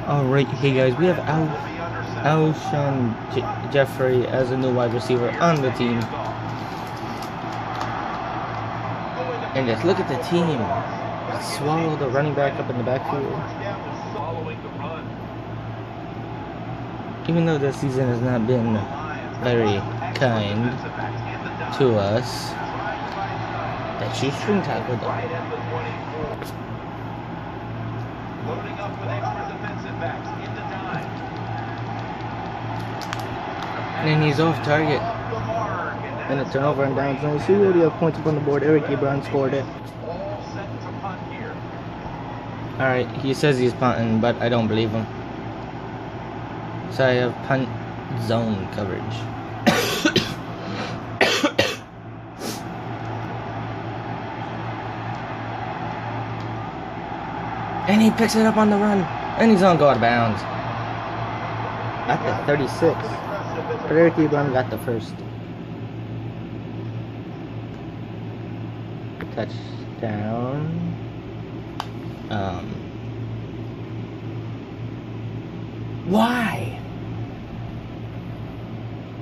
Alright, hey guys, we have Alshon Jeffrey as a new wide receiver on the team. And just look at the team. Swallow the running back up in the backfield. Even though this season has not been very kind to us, that shoestring tackle though. Loading up with extra defensive backs into dime. And he's off target. And a turnover and downs. Now, see what do you have points up on the board? Eric Ebron scored it. Alright, he says he's punting, but I don't believe him. So I have punt zone coverage. And he picks it up on the run. And he's gonna go out of bounds. At the 36. But Eric Ebron got the first. Touchdown. Why?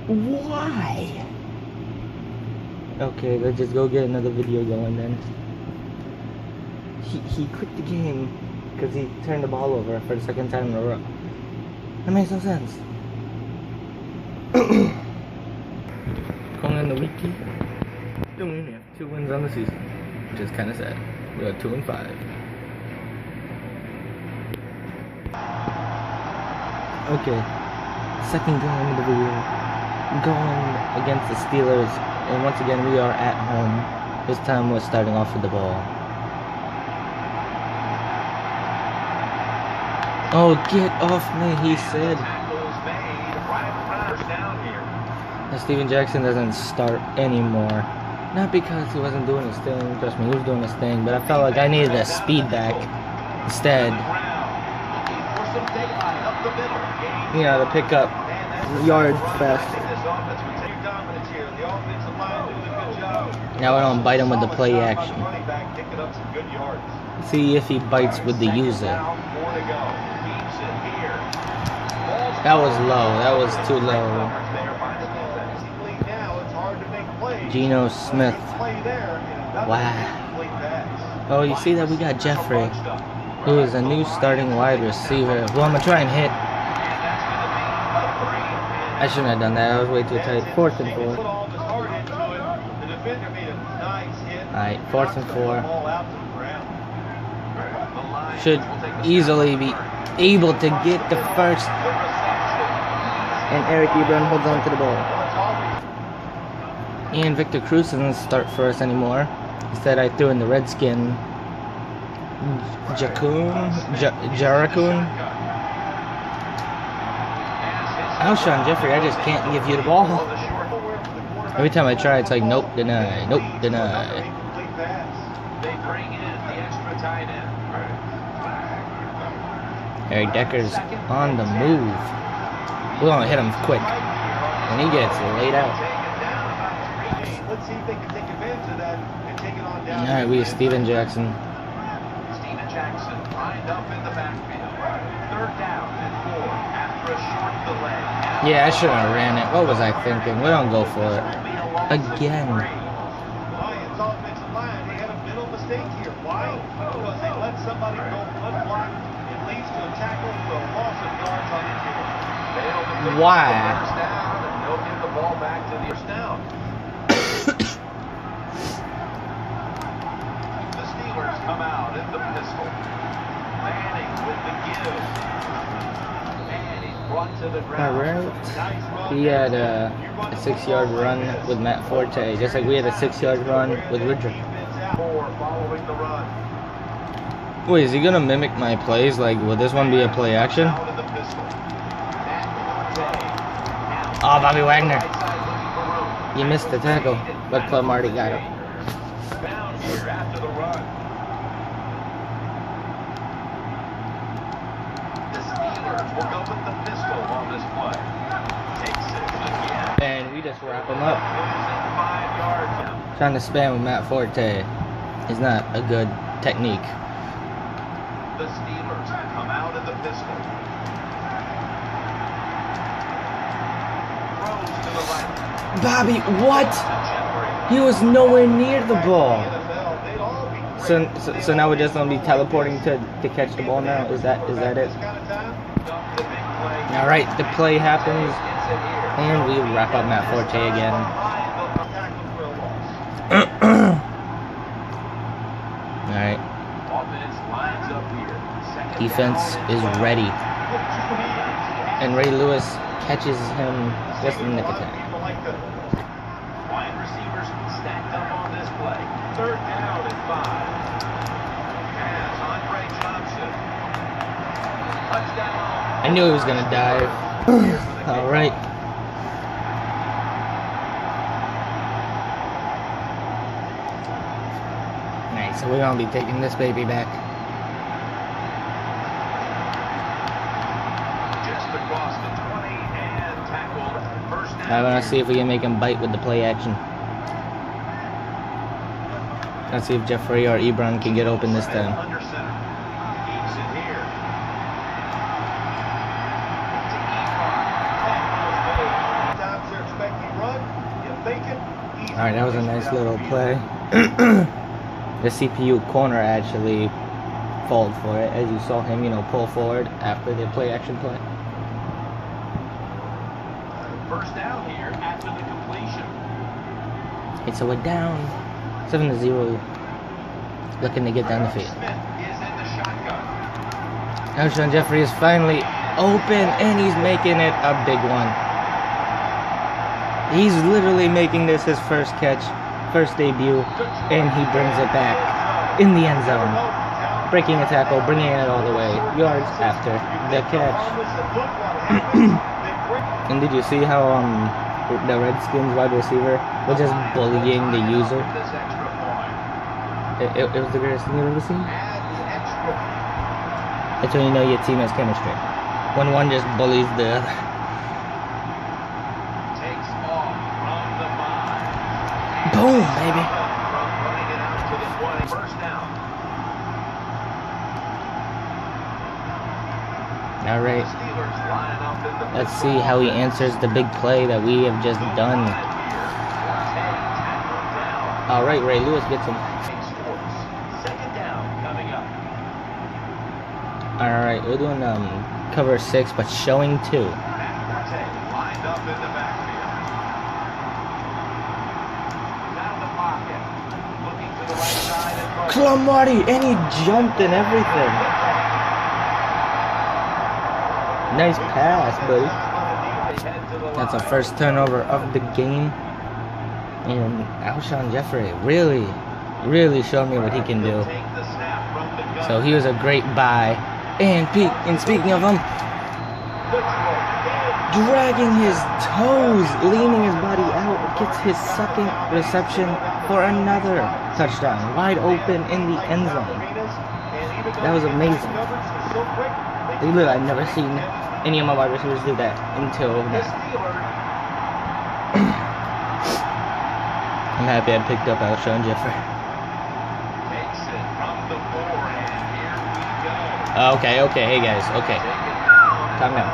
Why? Okay, let's just go get another video going then. He quit the game because he turned the ball over for the second time in a row. That makes no sense. Going in the weekly, we only have 2 wins on the season, which is kind of sad. We got 2-5. Okay, second game of the video, going against the Steelers, and once again we are at home. This time we're starting off with the ball. Oh, get off me, he said. And Steven Jackson doesn't start anymore. Not because he wasn't doing his thing, trust me, he was doing his thing, but I felt like I needed a speed back instead. You know, to pick up yards fast. Now I don't bite him with the play action. See if he bites with the user. That was low. That was too low. Geno Smith. Wow. Oh, you see that we got Jeffrey, who is a new starting wide receiver. Who I'm going to try and hit. I shouldn't have done that. I was way too tight. 4th and 4. Alright, 4th and 4. Should easily be able to get the first. And Eric Ebron holds on to the ball. And Victor Cruz doesn't start for us anymore. Instead, I threw in the Redskin. Jarakun. Alshon Jeffrey, I just can't give you the ball. Every time I try, it's like, nope, deny, nope, deny. Eric Decker's on the move. We're gonna hit him quick. When he gets laid out. Alright, we have Steven Jackson. Steven Jackson lined up in the backfield. 3rd down and 4 after a short delay. Yeah, I shouldn't have ran it. What was I thinking? We don't go for it. Again. Lions offensive line, they had a middle mistake here. Why? Because they let somebody go unblocked. It leads to a tackle for a loss of yards on the field. Why? First down, and they'll get the ball back to the first down. The Steelers come out in the pistol. Manning with the give. Manning brought to the ground. Alright. He had a 6-yard run with Matt Forte, just like we had a 6-yard run with Woodruff. Following the run. Wait, is he gonna mimic my plays? Like, will this one be a play action? Oh, Bobby Wagner. You missed the tackle, but Club Marty got him. And we just wrap him up. Trying to spam with Matt Forte is not a good technique. The Steelers come out in the pistol. Throws to the right. Bobby, what? He was nowhere near the ball. So now we're just gonna be teleporting to catch the ball now. Is that it? All right, the play happens, and we wrap up Matt Forte again. All right. Defense is ready, and Ray Lewis catches him just in the nick of time. Wide receivers stacked up on this play. 3rd down and 5. Pass, Andre Johnson. Touchdown. I knew he was gonna dive. All right. Nice. So we're gonna be taking this baby back. Just across the 20 and tackled. First down. I'm gonna see if we can make him bite with the play action. Let's see if Jeffrey or Ebron can get open this time. Under center. Keeps it here. To Ebron. Times they're expecting run. You think it. All right, that was a nice little play. The CPU corner actually falled for it, as you saw him, pull forward after the play action play. First down here after the completion. Okay, so we're down 7-0, looking to get down the field. Smith is in the shotgun. Alshon Jeffrey is finally open, and he's making it a big one. He's literally making this his first catch, first debut, and he brings it back in the end zone, breaking a tackle, bringing it all the way, yards after the catch. And did you see how the Redskins wide receiver was just bullying the user? It was the greatest thing you've ever seen. That's when you know your team has chemistry. When one just bullies the other. Takes off from the 5. Boom, baby. Running it out to the 20. First down. All right. Steelers line up in the Let's see how he answers the big play that we have just done. All right, Ray Lewis gets him. Second down coming up. All right, we're doing cover 6, but showing 2. Lined up in the backfield. Down the pocket. Looking to the right side and Clamati, and he jumped and everything. Nice pass, buddy. That's a first turnover of the game. And Alshon Jeffrey really showed me what he can do. So he was a great buy. And speaking of him, dragging his toes, leaning his body out, gets his second reception for another touchdown. Wide open in the end zone. That was amazing. Literally, I've never seen any of my wide receivers do that until now. I'm happy I picked up Alshon Jeffrey. Okay, hey guys, okay. Calm down.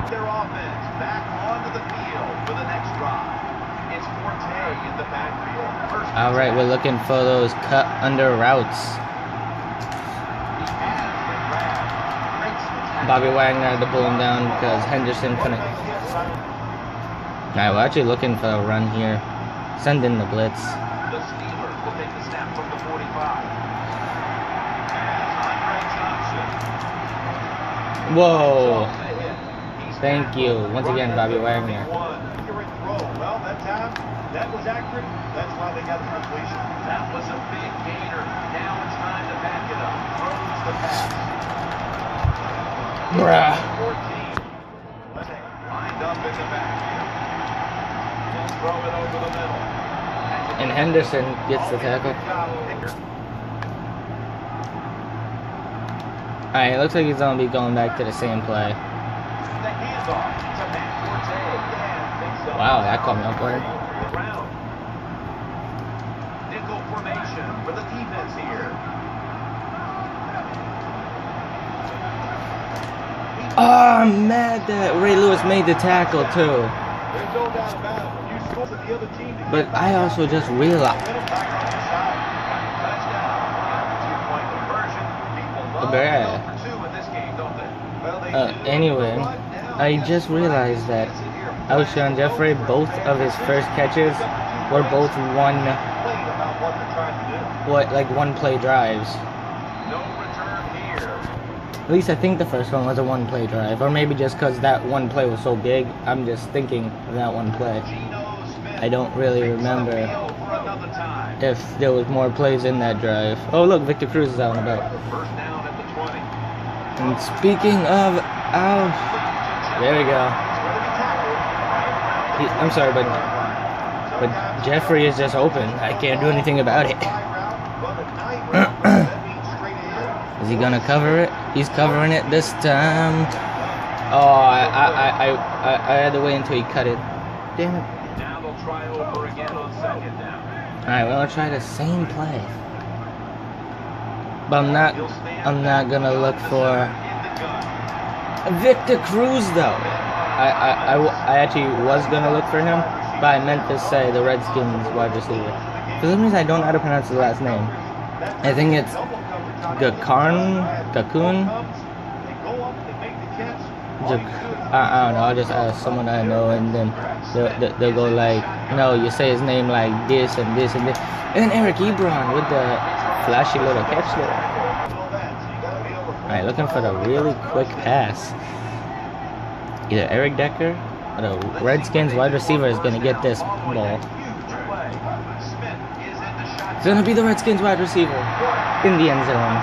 Their offense back onto the field for the next drive. It's Forte in the backfield. All right, we're looking for those cut under routes. Bobby Wagner had to pull him down because Henderson couldn't. Alright, we're actually looking for a run here. Send in the blitz. The Steelers will take the snap from the 45. Whoa. Thank you. Once again, Bobby Wagner. Well, that time, that was accurate. That's why they got the completion. That was a big gainer. Now it's time to back it up. Throws the pass. Bruh. 14. Lined up in the backfield. He'll throw it over the middle. And Henderson gets the tackle. Alright, it looks like he's going to be going back to the same play. Wow, that caught me off guard. formation for the defense here. Oh, I'm mad that Ray Lewis made the tackle too. There's no doubt about it. When you score for the other team, But I also just realized. Anyway, I just realized that Alshon Jeffrey, both of his first catches were both one play drives. At least I think the first one was a one play drive, or maybe just because that one play was so big, I'm just thinking of that one play. I don't really remember if there was more plays in that drive. Oh look, Victor Cruz is out and about. And speaking of there we go. I'm sorry, but Jeffrey is just open. I can't do anything about it. Is he gonna cover it? He's covering it this time. Oh, I had to wait until he cut it. Damn it. Now they'll try over again on second down. Alright, we're gonna try the same play. But I'm not gonna look for Victor Cruz though. I actually was gonna look for him, but I meant to say the Redskins wide receiver. For some reason I don't know how to pronounce his last name. I think it's Gakun. I don't know, I'll just ask someone I know, and then they'll go like, no, you say his name like this and this and this. And Eric Ebron with the flashy little catch there. Alright, looking for the really quick pass. Either Eric Decker or the Redskins wide receiver is going to get this ball. It's going to be the Redskins wide receiver in the end zone.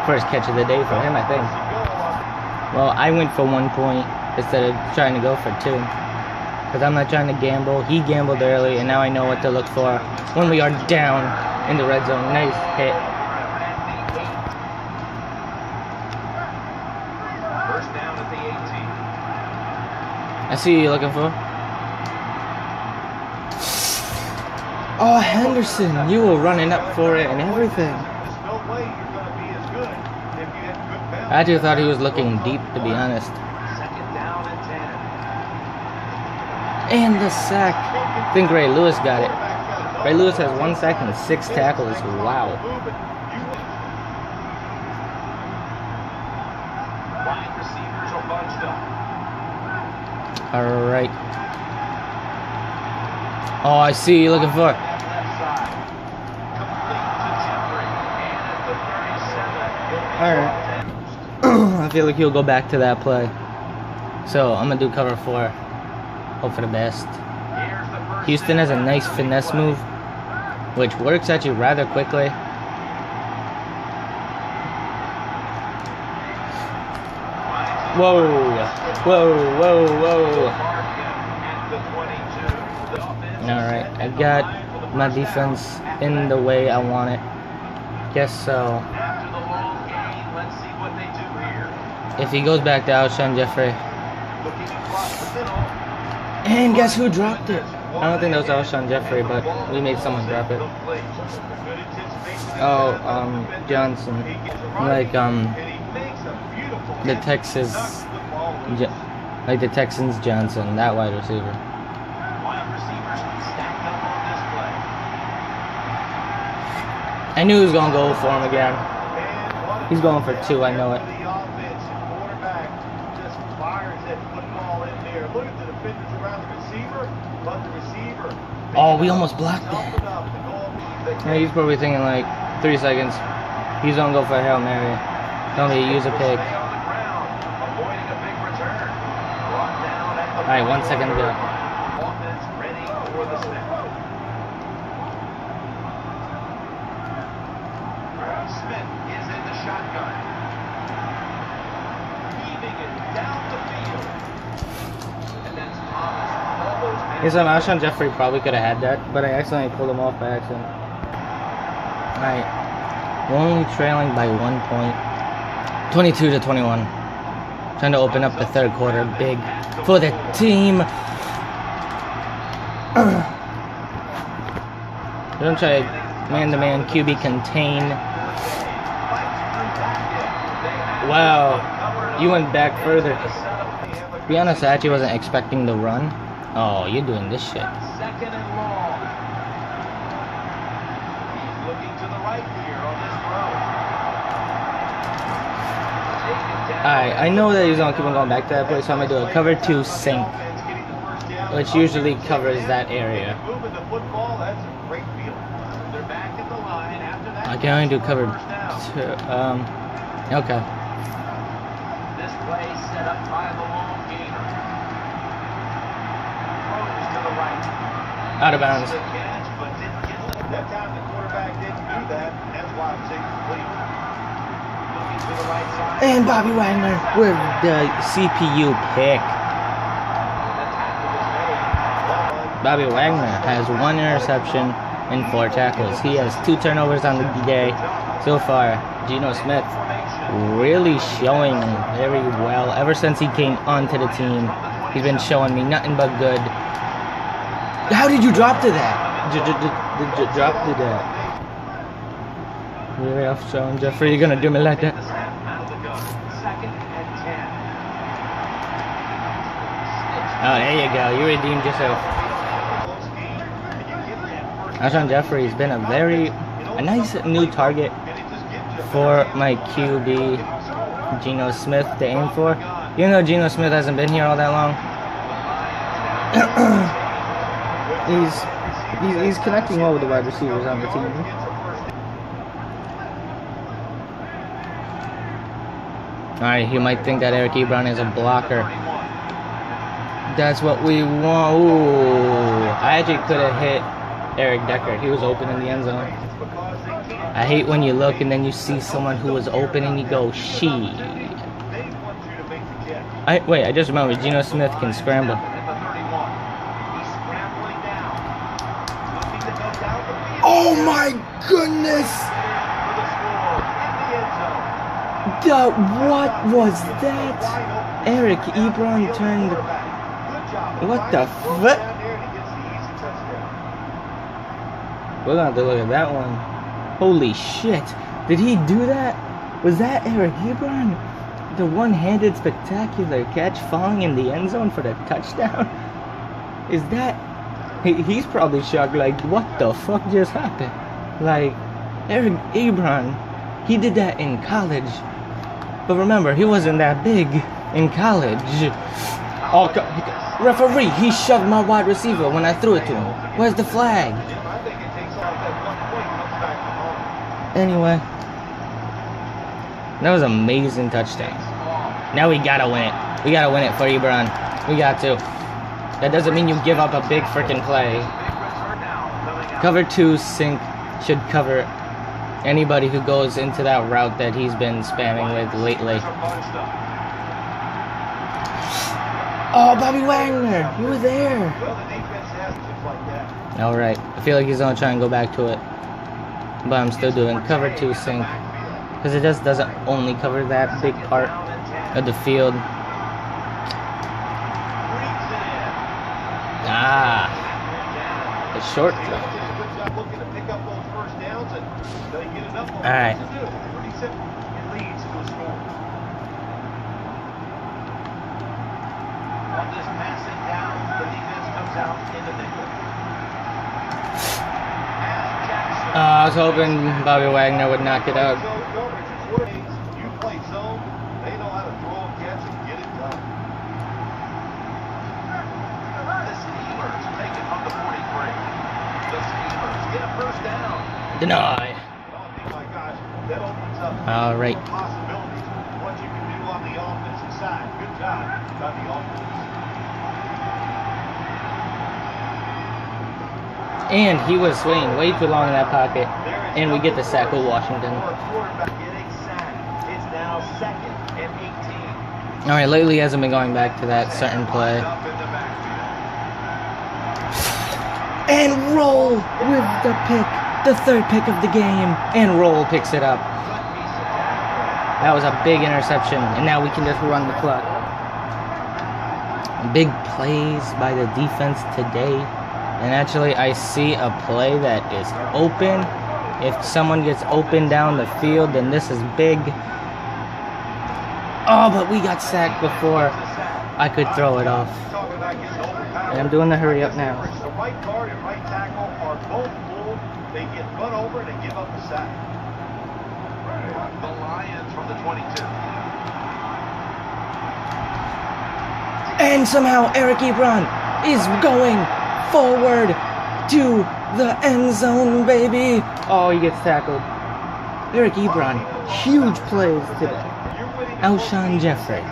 First catch of the day for him, I think. Well, I went for 1 point instead of trying to go for 2. Because I'm not trying to gamble. He gambled early, and now I know what to look for when we are down in the red zone. Nice hit. First down at the 18. I see you looking for. Oh, Henderson, you were running up for it and everything. There's no way you're going to be as good if you had good balance. I actually thought he was looking deep, to be honest. Second down and 10. And the sack. I think Ray Lewis got it. Ray Lewis has 1 sack and 6 tackles. Wow. Wide receivers are bunched up. Alright. Oh, I see you looking for. Left side. Complete to Jeffrey. And at the 37. Alright. I feel like he'll go back to that play. So, I'm going to do cover 4. Hope for the best. Houston has a nice finesse move, which works actually rather quickly. Whoa. Whoa, whoa, whoa. Alright, I got my defense in the way I want it. Guess so. If he goes back to Alshon Jeffrey. And guess who dropped it? I don't think that was Alshon Jeffrey, but we made someone drop it. Oh, Johnson. Like, the Texans Johnson, that wide receiver. I knew he was going to go for him again. He's going for 2, I know it. Oh, we almost blocked that. Yeah, he's probably thinking like 3 seconds. He's going to go for a Hail Mary. Tell me to use a pick. Alright, 1 second to go. Yes, Alshon Jeffrey probably could have had that, but I accidentally pulled him off by accident. Alright. We're only trailing by 1 point. 22-21. Trying to open up the third quarter big for the team. Don't try man-to-man QB contain. Wow, you went back further. To be honest, I actually wasn't expecting the run. Oh, you're doing this shit. Second and long. He's looking to the right here on this throw. Alright, I know that he's gonna keep on going back to that place, so I'm gonna do a cover 2 sink, which usually covers that area. Moving the football, that's a great field. They're back at the line after that. I can only do cover 2. Okay. This play set up by the long gainer. Throws to the right. Out of bounds. Good catch, but didn't get the that time the quarterback didn't do that. That's why it's incomplete. Looking to the right side. And Bobby Wagner with the CPU pick. Bobby Wagner has 1 interception and 4 tackles. He has 2 turnovers on the day so far. Geno Smith really showing very well. Ever since he came onto the team, he's been showing me nothing but good. How did you drop to that? Drop to that. Really off showing Jeffrey, you're gonna do me like that? Oh, there you go. You redeemed yourself. Alshon Jeffrey has been a nice new target for my QB, Geno Smith, to aim for. Even though Geno Smith hasn't been here all that long, he's connecting well with the wide receivers on the team. Alright, you might think that Eric Ebron is a blocker. That's what we want. Ooh, I actually could have hit Eric Decker. He was open in the end zone. I hate when you look and then you see someone who was open and you go, she. Wait, I just remembered Geno Smith can scramble. Oh my goodness! What was that? Eric Ebron turned. What the fuck? We're gonna have to look at that one. Holy shit. Did he do that? Was that Eric Ebron? The one-handed spectacular catch falling in the end zone for the touchdown? Is that... He's probably shocked, like, what the fuck just happened? Like, Eric Ebron, he did that in college. But remember, he wasn't that big in college. Oh, referee, he shoved my wide receiver when I threw it to him. Where's the flag? Anyway, that was an amazing touchdown. Now we gotta win it. We gotta win it for Ebron. We got to. That doesn't mean you give up a big freaking play. Cover 2 sink should cover anybody who goes into that route that he's been spamming with lately. Oh, Bobby Wagner, you were there. Alright, I feel like he's gonna try and go back to it. But I'm still doing cover 2 sink. Because it just doesn't only cover that big part of the field. Ah, the short throw. Alright. I was hoping Bobby Wagner would knock it out. You play zone, they know how to throw and catch and get it done. The Steelers take it from the 43. The Steelers get a first down. Deny. My gosh, that opens up all right. possibilities. What you can do on the offensive side. Good job by the offense. And he was swinging way too long in that pocket. And we get the sack with Washington. Alright, lately he hasn't been going back to that certain play. And Roll with the pick. The 3rd pick of the game. And Roll picks it up. That was a big interception. And now we can just run the clock. Big plays by the defense today. And actually, I see a play that is open, If someone gets open down the field, then this is big. Oh, but we got sacked before I could throw it off. And I'm doing the hurry up now. The right guard and right tackle are both full. They get run over and they give up the sack. The Lions from the 22. And somehow Eric Ebron is going forward to the end zone, baby. Oh, he gets tackled. Eric Ebron, huge plays today. Alshon Jeffrey,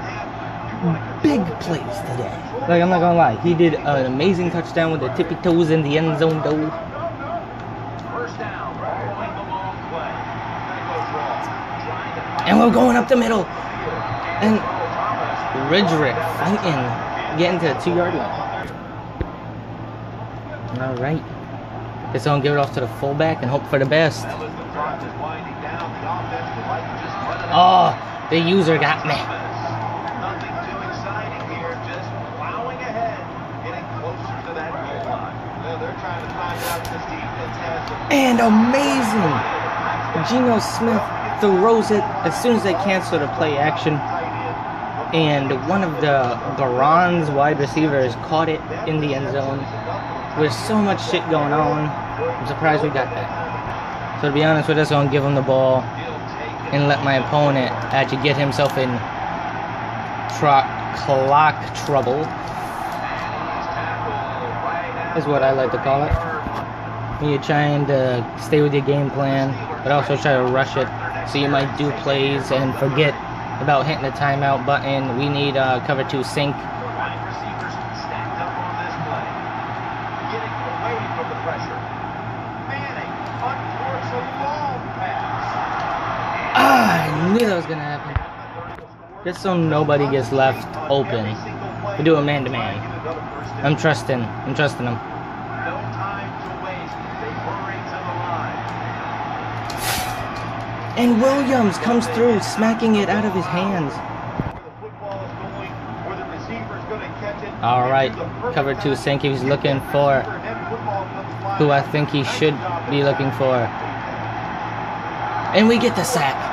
big plays today. Like, I'm not gonna lie, he did an amazing touchdown with the tippy toes in the end zone, though. And we're going up the middle. And Ridgerick fighting, getting to the 2-yard line. All right. Guess I'll give it off to the fullback and hope for the best. Oh, the user got me. Nothing too exciting here, just plowing ahead, getting closer to that goal line. Well, they're trying to find out this defense has some. And amazing! Geno Smith throws it as soon as they cancel the play action. And one of the Ebron's wide receivers caught it in the end zone. With so much shit going on, I'm surprised we got that. So to be honest with us, I'm gonna give him the ball and let my opponent actually get himself in clock trouble, is what I like to call it. You're trying to stay with your game plan, but also try to rush it. So you might do plays and forget about hitting the timeout button. We need cover 2 sync. I knew that was gonna happen. Just so nobody gets left open. We do a man-to-man. I'm trusting him. And Williams comes through, smacking it out of his hands. All right, cover 2 sync. He's looking for who I think he should be looking for. And we get the sack.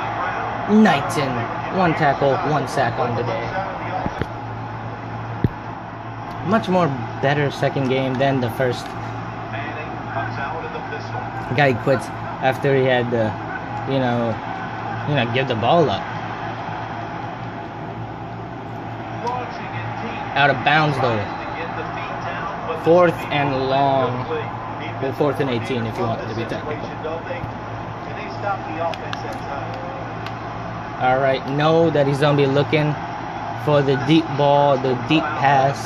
Knighton, 1 tackle, 1 sack on the day. Much more better second game than the first. The guy quits after he had to, you know, give the ball up. Out of bounds though. 4th and long. Well, 4th and 18 if you want it to be technical. Alright, know that he's going to be looking for the deep ball, the deep pass.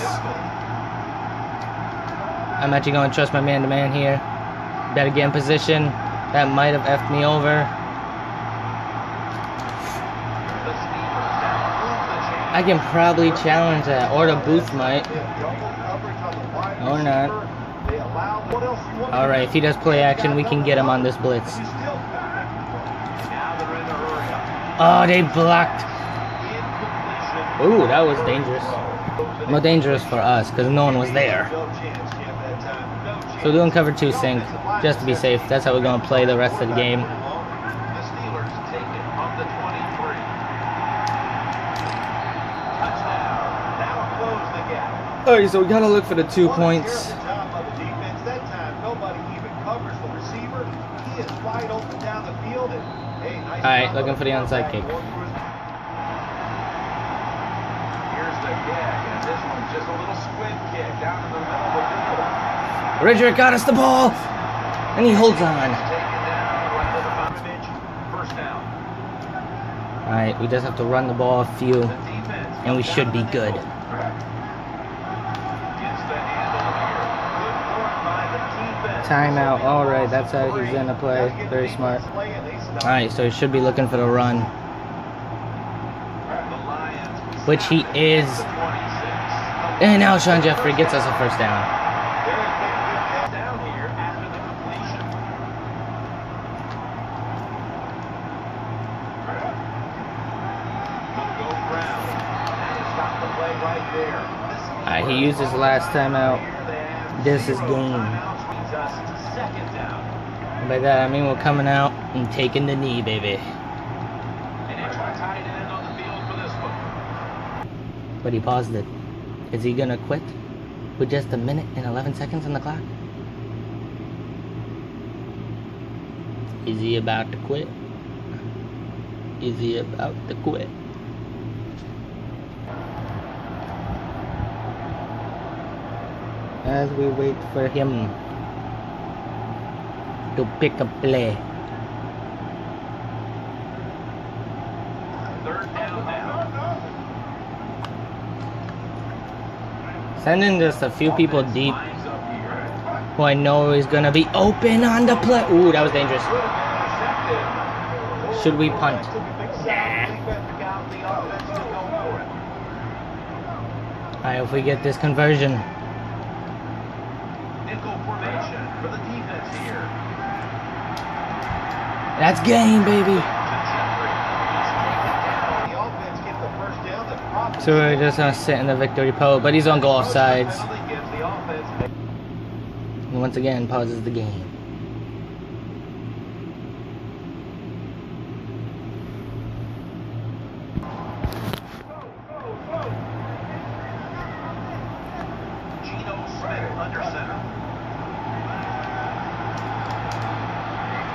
I'm actually going to trust my man-to-man here. Better get in position. That might have effed me over. I can probably challenge that, or the booth might. Or not. Alright, if he does play action, we can get him on this blitz. Oh, they blocked. Ooh, that was dangerous. More dangerous for us, because no one was there. So we're doing cover 2 sync, just to be safe. That's how we're going to play the rest of the game. Alright, so we got to look for the 2 points. Alright, looking for the onside kick. Ridgerick got us the ball, and he holds on. Alright, we just have to run the ball a few, and we should be good. Timeout. Alright, that's how he's gonna play. Very smart. Alright, so he should be looking for the run. Which he is. And now Alshon Jeffrey gets us a 1st down. Alright, he used his last timeout. This is game. And by that I mean we're coming out and taking the knee, baby. But he paused it. Is he gonna quit with just a minute and 11 seconds on the clock? Is he about to quit? Is he about to quit? As we wait for him to pick a play. Sending just a few people deep who I know is gonna be open on the play. Ooh, that was dangerous. Should we punt? Alright, if we get this conversion. That's game, baby. So we're just gonna sit in the victory pose, but he's on goal offsides. And once again, pauses the game.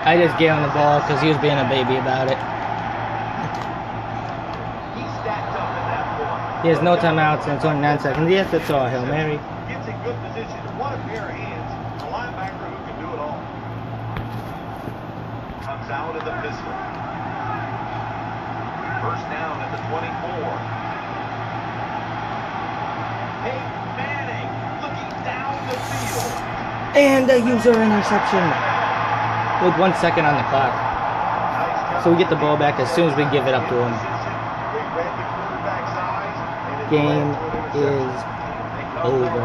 I just gave him the ball because he was being a baby about it. He has no timeouts and 29 seconds. Yes, that's all. Hail Mary. Gets in good position. What a pair of hands. A linebacker who can do it all. Comes out of the pistol. First down at the 24. Hey, Manning looking down the field. And a user interception with 1 second on the clock. So we get the ball back as soon as we give it up to him. Game is over.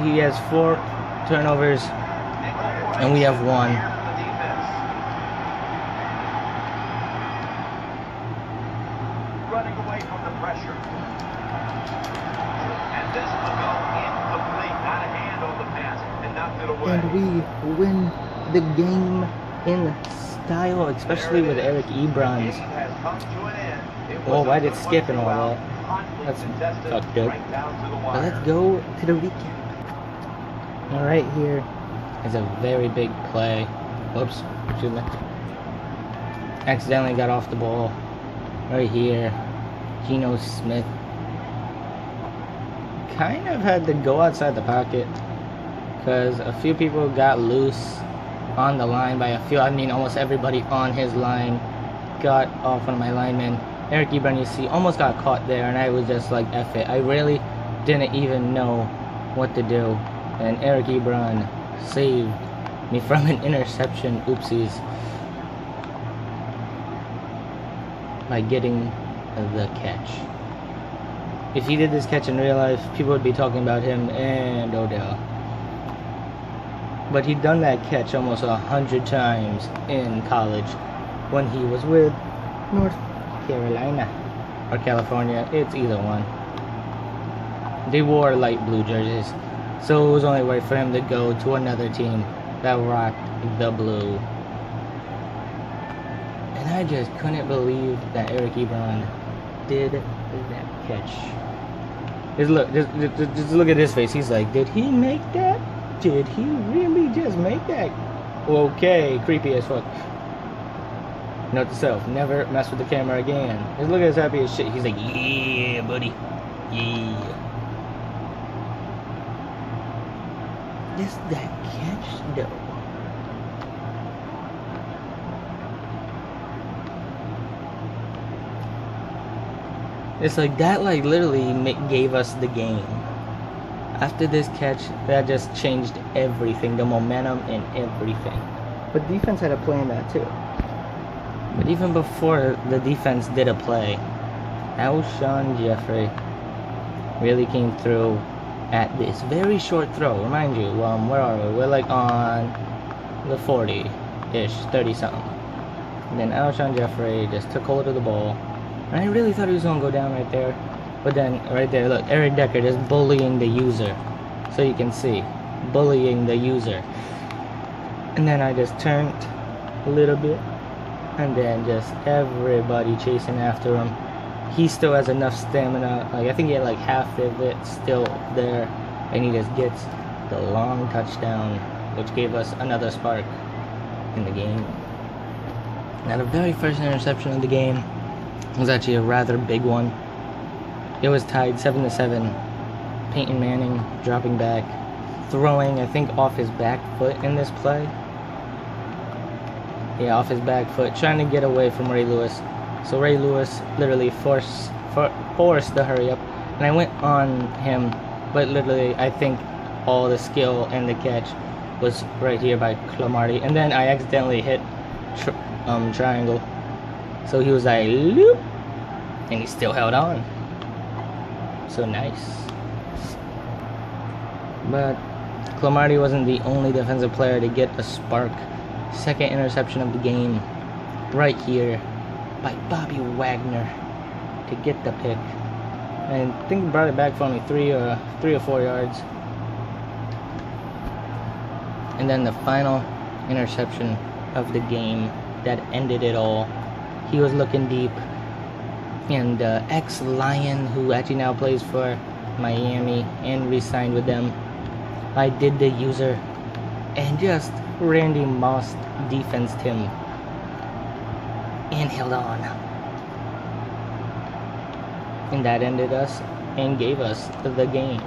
He has 4 turnovers and we have 1. Running away from the pressure. And this will go incomplete. Not a hand on the pass and knocked it away. And we win the game in style, especially with Eric Ebron's. Oh, why did it skip and all that? That's fucked up. But let's go to the recap. Now right here is a very big play. Whoops, excuse me. Accidentally got off the ball. Right here, Geno Smith kind of had to go outside the pocket because a few people got loose on the line. By a few, I mean almost everybody on his line got off one of my linemen. Eric Ebron, you see, almost got caught there, and I was just like, F it. I really didn't even know what to do. And Eric Ebron saved me from an interception, oopsies, by getting the catch. If he did this catch in real life, people would be talking about him and Odell. But he'd done that catch almost 100 times in college when he was with North Carolina or California. It's either one. They wore light blue jerseys, so it was only right for him to go to another team that rocked the blue. And I just couldn't believe that Eric Ebron did that catch. Just look at his face. He's like, did he make that? Did he really just make that? Okay, creepy as fuck. Note to self, never mess with the camera again. Just look at his happy as shit. He's like, yeah, buddy. Yeah. Just that catch, though. It's like that, like, literally gave us the game. After this catch, that just changed everything. The momentum and everything. But defense had a play in that, too. But even before the defense did a play, Alshon Jeffrey really came through at this very short throw. Remind you, where are we? We're like on the 40-ish, 30-something. And then Alshon Jeffrey just took hold of the ball. And I really thought he was going to go down right there. But then, right there, look, Eric Decker just bullying the user. So you can see, bullying the user. And then I just turned a little bit, and then just everybody chasing after him. He still has enough stamina. Like, I think he had like half of it still there, and he just gets the long touchdown, which gave us another spark in the game. Now, the very first interception of the game was actually a rather big one. It was tied 7-7. Peyton Manning dropping back, throwing, I think, off his back foot in this play. Yeah, off his back foot, trying to get away from Ray Lewis. So Ray Lewis literally forced the hurry up, and I went on him, but literally I think all the skill and the catch was right here by Cromartie, and then I accidentally hit triangle. So he was like, loop, and he still held on. So nice. But Cromartie wasn't the only defensive player to get a spark. Second interception of the game, right here by Bobby Wagner to get the pick. And I think he brought it back for only 3 or 4 yards. And then the final interception of the game that ended it all. He was looking deep, and ex-Lion, who actually now plays for Miami and re-signed with them, I did the user, and just Randy Moss defensed him and held on. And that ended us and gave us the game.